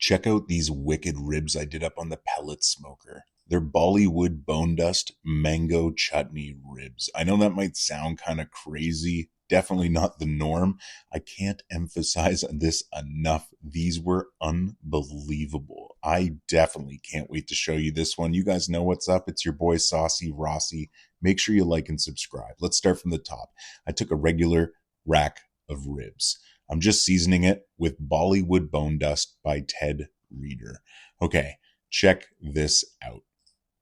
Check out these wicked ribs I did up on the pellet smoker. They're Bollywood Bone Dust mango chutney ribs. I know that might sound kind of crazy. Definitely not the norm. I can't emphasize this enough. These were unbelievable. I definitely can't wait to show you this one. You guys know what's up. It's your boy Saucy, Rossy. Make sure you like and subscribe. Let's start from the top. I took a regular rack of ribs. I'm just seasoning it with Bollywood Bone Dust by Ted Reader. Okay, check this out.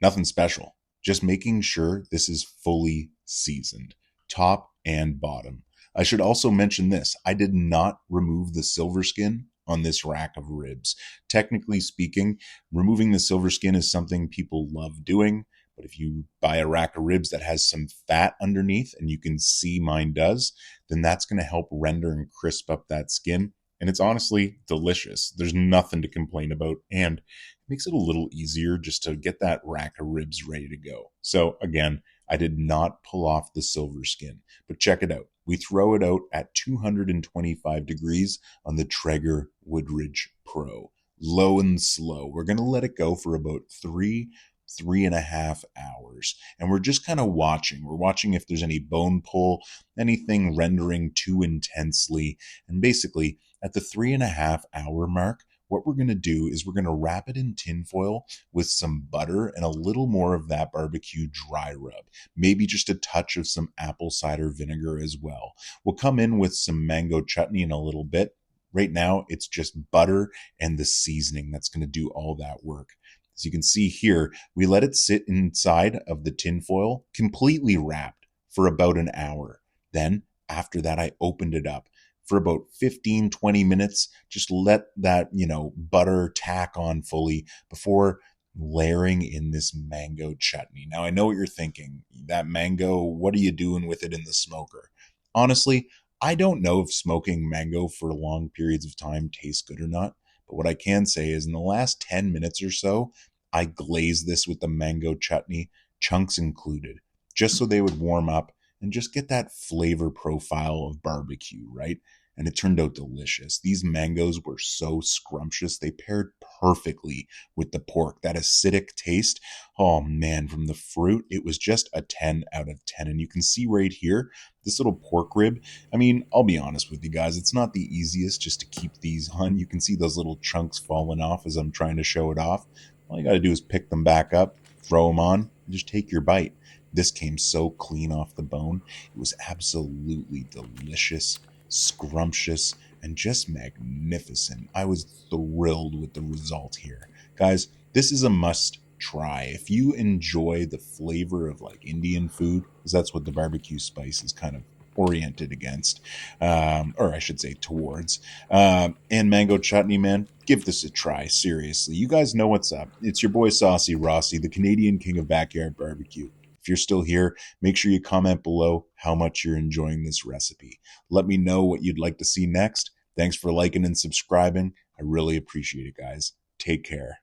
Nothing special. Just making sure this is fully seasoned, top and bottom. I should also mention this. I did not remove the silver skin on this rack of ribs. Technically speaking, removing the silver skin is something people love doing. But if you buy a rack of ribs that has some fat underneath, and you can see mine does, then that's going to help render and crisp up that skin. And it's honestly delicious. There's nothing to complain about. And it makes it a little easier just to get that rack of ribs ready to go. So again, I did not pull off the silver skin, but check it out. We throw it out at 225 degrees on the Traeger Woodridge Pro. Low and slow. We're going to let it go for about 3.5 hours. And we're just kind of watching. We're watching if there's any bone pull, anything rendering too intensely. And basically, at the 3.5 hour mark, what we're going to do is we're going to wrap it in tinfoil with some butter and a little more of that barbecue dry rub. Maybe just a touch of some apple cider vinegar as well. We'll come in with some mango chutney in a little bit. Right now, it's just butter and the seasoning that's going to do all that work. As you can see here, we let it sit inside of the tinfoil, completely wrapped for about an hour. Then, after that, I opened it up for about 15-20 minutes. Just let that, butter tack on fully before layering in this mango chutney. Now, I know what you're thinking. That mango, what are you doing with it in the smoker? Honestly, I don't know if smoking mango for long periods of time tastes good or not. But what I can say is in the last 10 minutes or so, I glazed this with the mango chutney, chunks included, just so they would warm up and just get that flavor profile of barbecue, right? And it turned out delicious. These mangoes were so scrumptious. They paired perfectly with the pork. That acidic taste, oh man, from the fruit, it was just a 10 out of 10. And you can see right here, this little pork rib. I mean, I'll be honest with you guys, it's not the easiest just to keep these on. You can see those little chunks falling off as I'm trying to show it off. All you got to do is pick them back up, throw them on, and just take your bite. This came so clean off the bone. It was absolutely delicious, scrumptious, and just magnificent. I was thrilled with the result here. Guys, this is a must try. If you enjoy the flavor of like Indian food, because that's what the barbecue spice is kind of oriented against, or I should say towards, and mango chutney, man, give this a try. Seriously, you guys know what's up. It's your boy Saucy Rossy, the Canadian king of backyard barbecue. If you're still here, make sure you comment below how much you're enjoying this recipe. Let me know what you'd like to see next. Thanks for liking and subscribing. I really appreciate it, guys. Take care.